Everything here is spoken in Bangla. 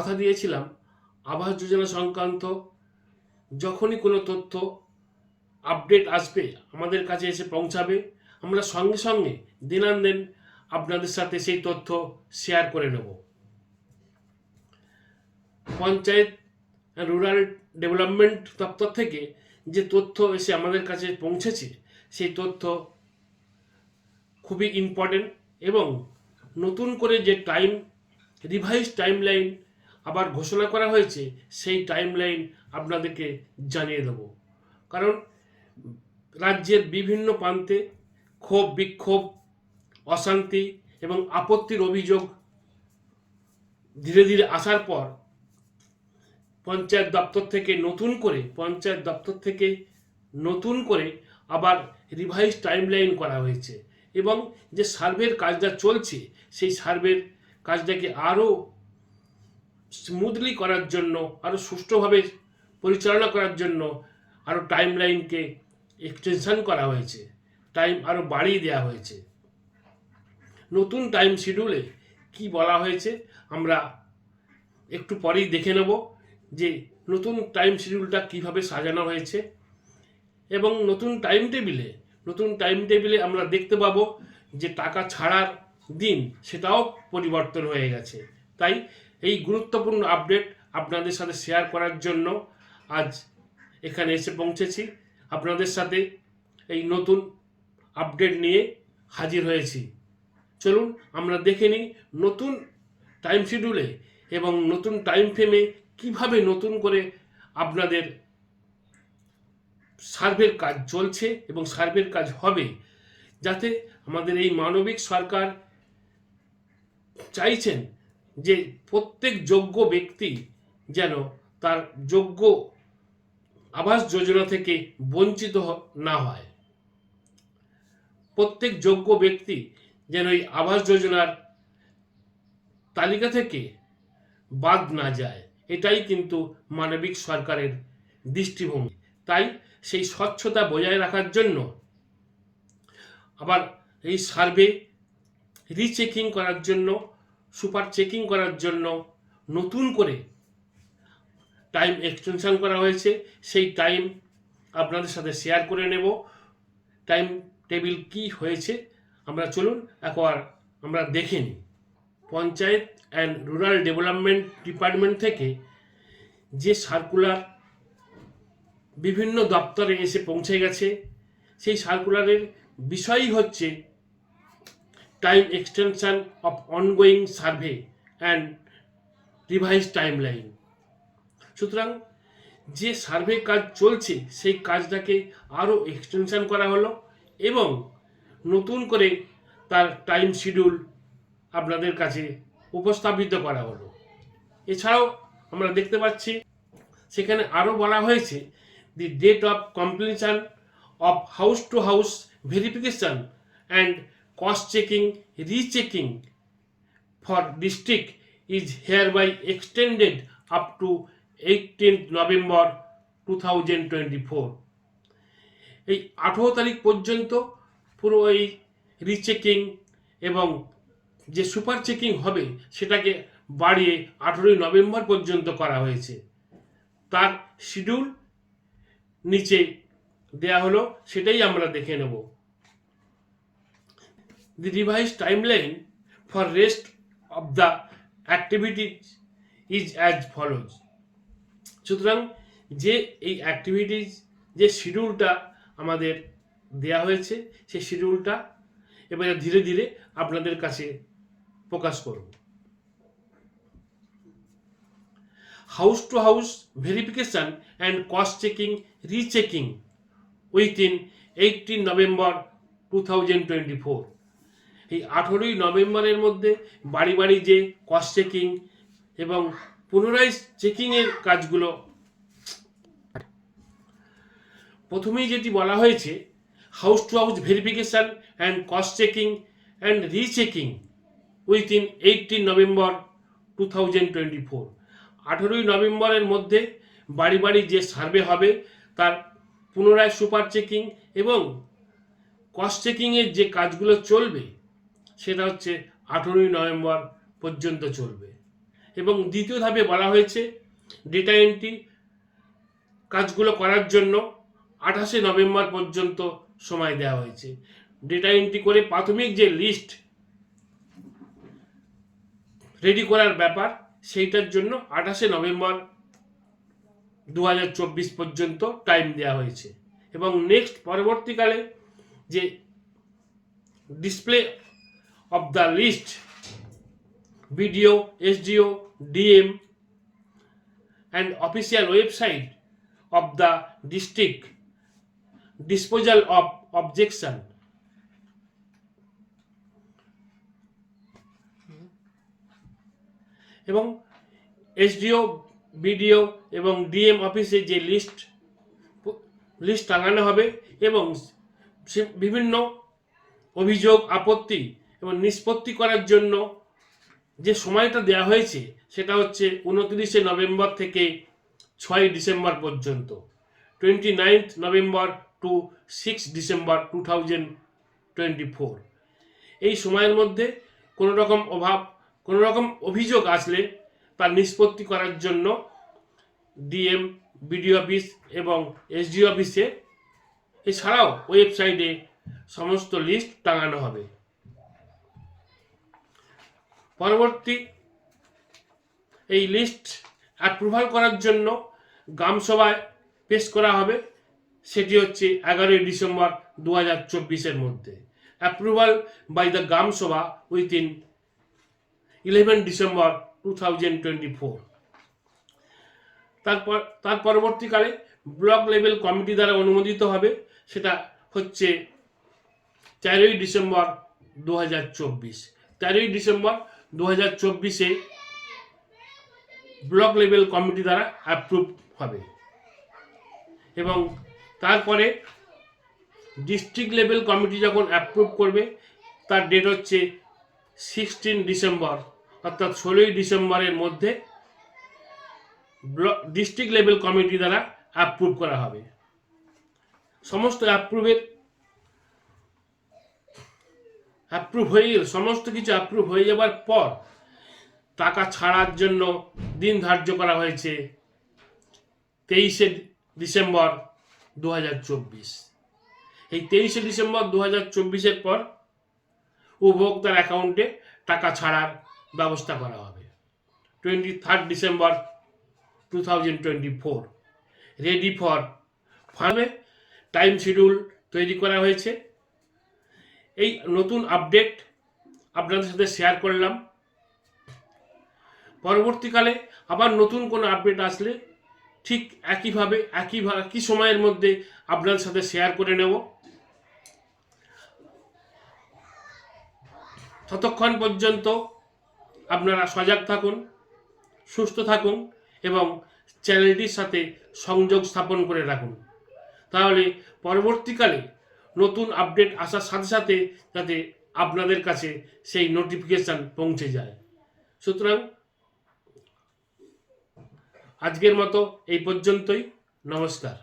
কথা দিয়েছিলাম আবাস যোজনা সংক্রান্ত যখনই কোনো তথ্য আপডেট আসবে আমাদের কাছে এসে পৌঁছাবে, আমরা সঙ্গে সঙ্গে দিনান্দিন আপনাদের সাথে সেই তথ্য শেয়ার করে নেব। পঞ্চায়েত রুরাল ডেভেলপমেন্ট দপ্তর থেকে যে তথ্য এসে আমাদের কাছে পৌঁছেছে সেই তথ্য খুবই ইম্পর্টেন্ট, এবং নতুন করে যে রিভাইজ টাইমলাইন আবার ঘোষণা করা হয়েছে সেই টাইমলাইন আপনাদেরকে জানিয়ে দেব। কারণ রাজ্যের বিভিন্ন প্রান্তে ক্ষোভ বিক্ষোভ, অশান্তি এবং আপত্তির অভিযোগ ধীরে ধীরে আসার পর পঞ্চায়েত দপ্তর থেকে নতুন করে আবার রিভাইজ টাইমলাইন করা হয়েছে, এবং যে সার্ভের কাজটা চলছে সেই সার্ভের কাজটাকে আরও স্মুথলি করার জন্য, আরও সুষ্ঠুভাবে পরিচালনা করার জন্য আরও টাইমলাইনকে এক্সটেনশন করা হয়েছে, টাইম আরও বাড়িয়ে দেওয়া হয়েছে। নতুন টাইম শিডিউলে কি বলা হয়েছে আমরা একটু পরেই দেখে নেব, যে নতুন টাইম শিডিউলটা কিভাবে সাজানো হয়েছে, এবং নতুন টাইম টেবিলে আমরা দেখতে পাবো যে টাকা ছাড়ার দিন সেটাও পরিবর্তন হয়ে গেছে। তাই এই গুরুত্বপূর্ণ আপডেট আপনাদের সাথে শেয়ার করার জন্য আজ এখানে এসে পৌঁছেছি। আপনাদের সাথে এই নতুন আপডেট নিয়ে হাজির হয়েছি। চলুন আমরা দেখে নিই নতুন টাইম শিডিউলে এবং নতুন টাইম ফ্রেমে কিভাবে নতুন করে আপনাদের সার্ভের কাজ চলছে এবং সার্ভের কাজ হবে, যাতে আমাদের এই মানবিক সরকার চাইছেন যে প্রত্যেক যোগ্য ব্যক্তি যেন তার যোগ্য আবাস যোজনা থেকে বঞ্চিত না হয়, প্রত্যেক যোগ্য ব্যক্তি যেন এই আবাস যোজনার তালিকা থেকে বাদ না যায়। এটাই কিন্তু মানবিক সরকারের দৃষ্টিভঙ্গি। তাই সেই স্বচ্ছতা বজায় রাখার জন্য আবার এই সার্ভে রিচেকিং করার জন্য, সুপার চেকিং করার জন্য নতুন করে টাইম এক্সটেনশন করা হয়েছে। সেই টাইম আপনাদের সাথে শেয়ার করে নেব। টাইম টেবিল কি হয়েছে চলুন একবার আমরা দেখে নিই। Panchayat and rural development department থেকে যে সার্কুলার বিভিন্ন দপ্তরে এসে পৌঁছে গেছে, সেই সার্কুলারের বিষয়ই হচ্ছে time extension of ongoing survey and revise timeline. সুতরাং যে সার্ভে কাজ চলছে সেই কাজটাকে আরও এক্সটেনশন করা হলো এবং নতুন করে তার টাইম শিডিউল আপনাদের কাছে উপস্থাপিত করা হলো। এছাড়াও আমরা দেখতে পাচ্ছি সেখানে আরও বলা হয়েছে the date of completion of house to house verification and cost checking rechecking for district is hereby extended up to 18th November 2024। এই 18 তারিখ পর্যন্ত পুরো এই রিচেকিং এবং যে সুপার চেকিং হবে সেটাকে বাড়িয়ে 18ই নভেম্বর পর্যন্ত করা হয়েছে। তার শিডিউল নিচে দেয়া হলো, সেটাই আমরা দেখে নেব। The revised timeline for rest of the activities is as follows। সুতরাং যে এই অ্যাক্টিভিটিজ যে শিডিউলটা আমাদের দেয়া হয়েছে সেই শিডিউলটা এবারে ধীরে ধীরে আপনাদের কাছে প্রকাশ করব। House to house verification and cost checking rechecking within 18 November 2024। এই 18ই নভেম্বরের মধ্যে বাড়ি বাড়ি যে কস্ট চেকিং এবং পুনরায় চেকিংয়ের কাজগুলো, প্রথমেই যেটি বলা হয়েছে house to house verification and cost checking and rechecking within 18 November 2024। 18ই নভেম্বরের মধ্যে বাড়ি বাড়ি যে সার্ভে হবে তার পুনরায় সুপার চেকিং এবং কস্ট চেকিংয়ের যে কাজগুলো চলবে সেটা হচ্ছে 18ই নভেম্বর পর্যন্ত চলবে। এবং দ্বিতীয় ধাপে বলা হয়েছে ডেটা এন্ট্রি কাজগুলো করার জন্য 28শে নভেম্বর পর্যন্ত সময় দেওয়া হয়েছে। ডেটা এন্ট্রি করে প্রাথমিক যে লিস্ট রেডি করার ব্যাপার, সেইটার জন্য 28শে নভেম্বর 2024 পর্যন্ত টাইম দেওয়া হয়েছে। এবং নেক্সট পরবর্তীকালে যে display of the list, BDO, SDO, DM and official website of the district, disposal of objection এবং SDO, BDO এবং DM অফিসে যে লিস্ট টাঙানো হবে এবং বিভিন্ন অভিযোগ, আপত্তি এবং নিষ্পত্তি করার জন্য যে সময়টা দেওয়া হয়েছে সেটা হচ্ছে 29শে নভেম্বর থেকে 6ই ডিসেম্বর পর্যন্ত, 29th নভেম্বর টু 6 ডিসেম্বর 2024। এই সময়ের মধ্যে কোনো রকম অভিযোগ আসলে তার নিষ্পত্তি করার জন্য DM, BDO অফিস এবং SDO অফিসে, এছাড়াও ওয়েবসাইটে সমস্ত লিস্ট টাঙানো হবে। পরবর্তী এই লিস্ট অ্যাপ্রুভাল করার জন্য গ্রামসভায় পেশ করা হবে, সেটি হচ্ছে 11ই ডিসেম্বর 2024 মধ্যে। Approval by the Gramsabha within 11 December 2024। তার পরবর্তীকালে ব্লক লেভেল কমিটি দ্বারা অনুমোদিত হবে, সেটা হচ্ছে 4ই ডিসেম্বর 2024। 4ই ডিসেম্বর 2024-এ ব্লক লেভেল কমিটি দ্বারা অ্যাপ্রুভ হবে এবং তারপরে ডিস্ট্রিক্ট লেভেল কমিটি যখন অ্যাপ্রুভ করবে তার ডেট হচ্ছে 16 ডিসেম্বর, অর্থাৎ 16ই ডিসেম্বরের মধ্যে ডিস্ট্রিক্ট লেভেল কমিটি দ্বারা অ্যাপ্রুভ করা হবে। সমস্ত সমস্ত কিছু অ্যাপ্রুভ হয়ে যাবার পর টাকা ছাড়ার জন্য দিন ধার্য করা হয়েছে 23শে ডিসেম্বর 2024। এই 23শে ডিসেম্বর 2024-এর পর উপভোক্তার অ্যাকাউন্টে টাকা ছাড়ার ব্যবস্থা করা হবে। 23rd ডিসেম্বর 2024 রেডি ফর ফার্মে টাইম শিডিউল তৈরি করা হয়েছে। এই নতুন আপডেট আপনাদের সাথে শেয়ার করলাম। পরবর্তীকালে আবার নতুন কোনো আপডেট আসলে ঠিক একই সময়ের মধ্যে আপনাদের সাথে শেয়ার করে নেব। ততক্ষণ পর্যন্ত আপনারা সজাগ থাকুন, সুস্থ থাকুন এবং চ্যানেলটির সাথে সংযোগ স্থাপন করে রাখুন, তাহলে পরবর্তীকালে নতুন আপডেট আসার সাথে সাথে যাতে আপনাদের কাছে সেই নোটিফিকেশান পৌঁছে যায়। সুতরাং আজকের মতো এই পর্যন্তই। নমস্কার।